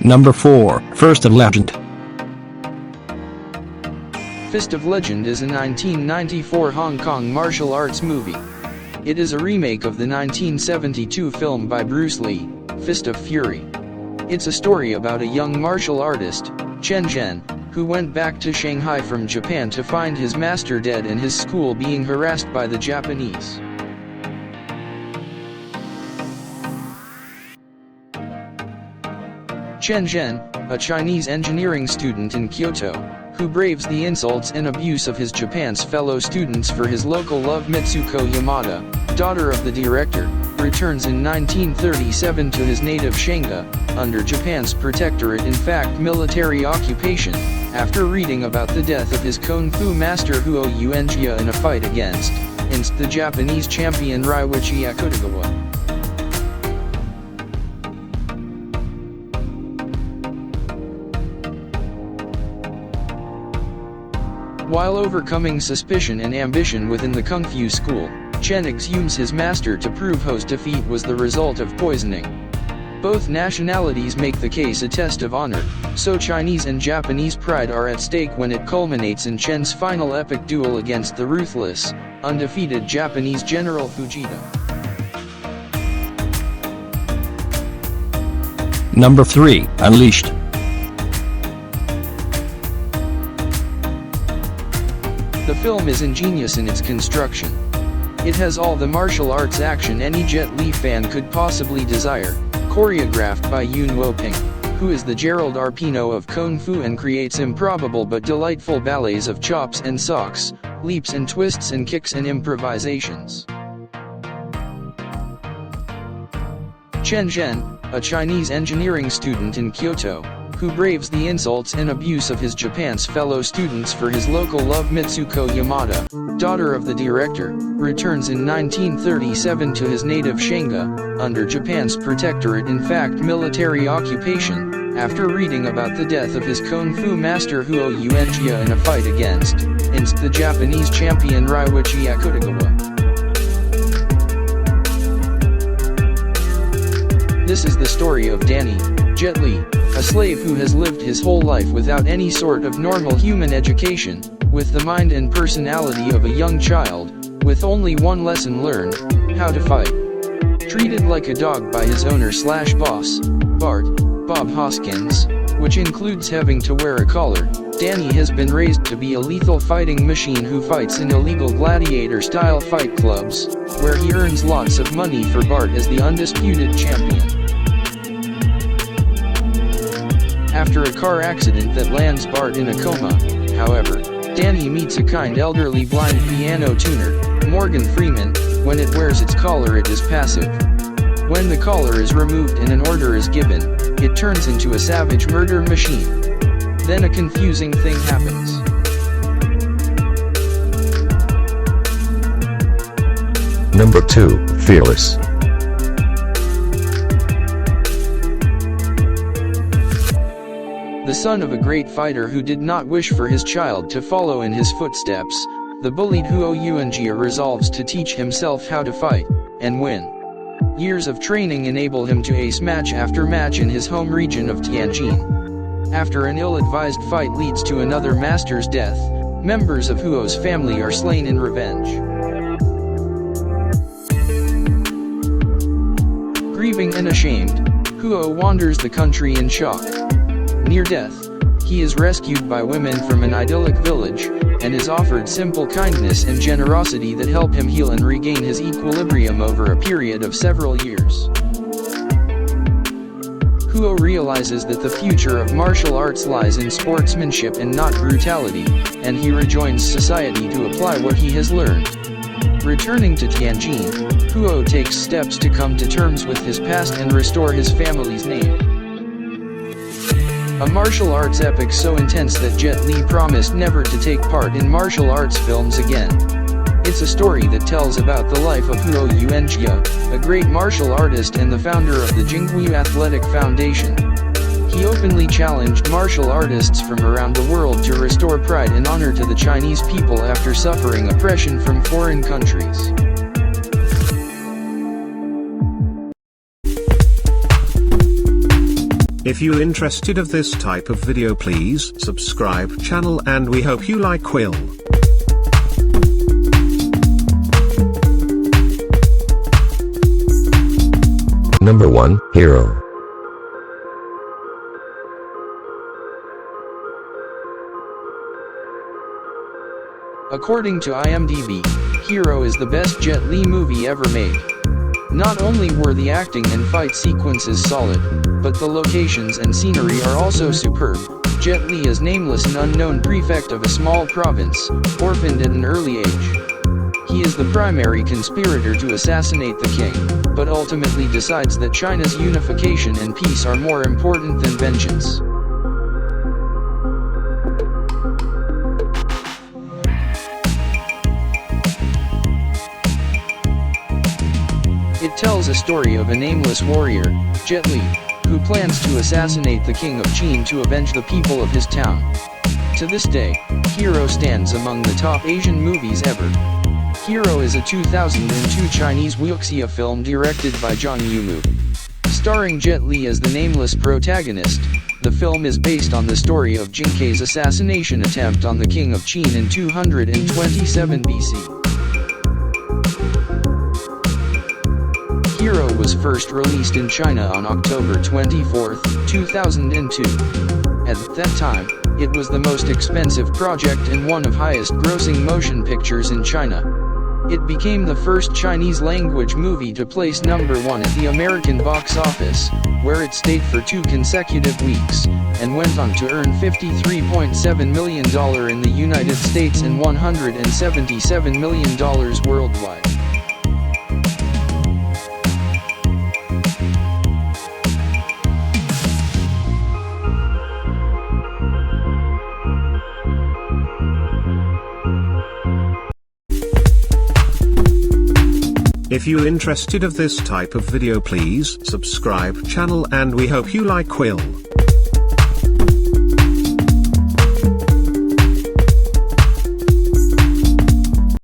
Number 4, Fist of Legend. Fist of Legend is a 1994 Hong Kong martial arts movie. It is a remake of the 1972 film by Bruce Lee, Fist of Fury. It's a story about a young martial artist, Chen Zhen, who went back to Shanghai from Japan to find his master dead and his school being harassed by the Japanese. Chen Zhen, a Chinese engineering student in Kyoto, who braves the insults and abuse of his Japanese fellow students for his local love Mitsuko Yamada, daughter of the director, returns in 1937 to his native Shanghai, under Japan's protectorate, in fact military occupation, after reading about the death of his kungfu master Huo Yuan Jia in a fight against the Japanese champion Ryuichi Akutagawa. While overcoming suspicion and ambition within the Kung Fu school, Chen exhumes his master to prove Ho's defeat was the result of poisoning. Both nationalities make the case a test of honor, so Chinese and Japanese pride are at stake when it culminates in Chen's final epic duel against the ruthless, undefeated Japanese General Fujita. Number 3, Unleashed. The film is ingenious in its construction. It has all the martial arts action any Jet Li fan could possibly desire, choreographed by Yuen Woo-Ping, who is the Gerald Arpino of Kung Fu and creates improbable but delightful ballets of chops and socks, leaps and twists and kicks and improvisations. Chen Zhen, a Chinese engineering student in Kyoto, who braves the insults and abuse of his Japanese fellow students for his local love Mitsuko Yamada, daughter of the director, returns in 1937 to his native Shanghai, under Japan's protectorate, in fact military occupation, after reading about the death of his kung fu master Huo Yuan Jia in a fight against the Japanese champion Ryuichi Akutagawa. This is the story of Danny, Jet Li, a slave who has lived his whole life without any sort of normal human education, with the mind and personality of a young child, with only one lesson learned: how to fight. Treated like a dog by his owner/boss, Bob Hoskins, which includes having to wear a collar, Danny has been raised to be a lethal fighting machine who fights in illegal gladiator-style fight clubs, where he earns lots of money for Bart as the undisputed champion. After a car accident that lands Bart in a coma, however, Danny meets a kind elderly blind piano tuner, Morgan Freeman. When it wears its collar it is passive. When the collar is removed and an order is given, it turns into a savage murder machine. Then a confusing thing happens. Number 2, Fearless. The son of a great fighter who did not wish for his child to follow in his footsteps, the bullied Huo Yuan Jia resolves to teach himself how to fight, and win. Years of training enable him to ace match after match in his home region of Tianjin. After an ill-advised fight leads to another master's death, members of Huo's family are slain in revenge. Grieving and ashamed, Huo wanders the country in shock. Near death, he is rescued by women from an idyllic village, and is offered simple kindness and generosity that help him heal and regain his equilibrium over a period of several years. Huo realizes that the future of martial arts lies in sportsmanship and not brutality, and he rejoins society to apply what he has learned. Returning to Tianjin, Huo takes steps to come to terms with his past and restore his family's name. A martial arts epic so intense that Jet Li promised never to take part in martial arts films again. It's a story that tells about the life of Huo Yuan Jia, a great martial artist and the founder of the Jingguyu Athletic Foundation. He openly challenged martial artists from around the world to restore pride and honor to the Chinese people after suffering oppression from foreign countries. If you interested of this type of video, please subscribe channel, and we hope you like will. Number 1, Hero. According to IMDb, Hero is the best Jet Li movie ever made. Not only were the acting and fight sequences solid, but the locations and scenery are also superb. Jet Li is nameless and unknown prefect of a small province, orphaned at an early age. He is the primary conspirator to assassinate the king, but ultimately decides that China's unification and peace are more important than vengeance. It tells a story of a nameless warrior, Jet Li, who plans to assassinate the king of Qin to avenge the people of his town. To this day, Hero stands among the top Asian movies ever. Hero is a 2002 Chinese wuxia film directed by Zhang Yimou. Starring Jet Li as the nameless protagonist, the film is based on the story of Jin Kai's assassination attempt on the king of Qin in 227 BC. Hero was first released in China on October 24, 2002. At that time, it was the most expensive project and one of highest-grossing motion pictures in China. It became the first Chinese-language movie to place number 1 at the American box office, where it stayed for 2 consecutive weeks, and went on to earn $53.7 million in the United States and $177 million worldwide. If you interested of this type of video, please subscribe channel, and we hope you like will.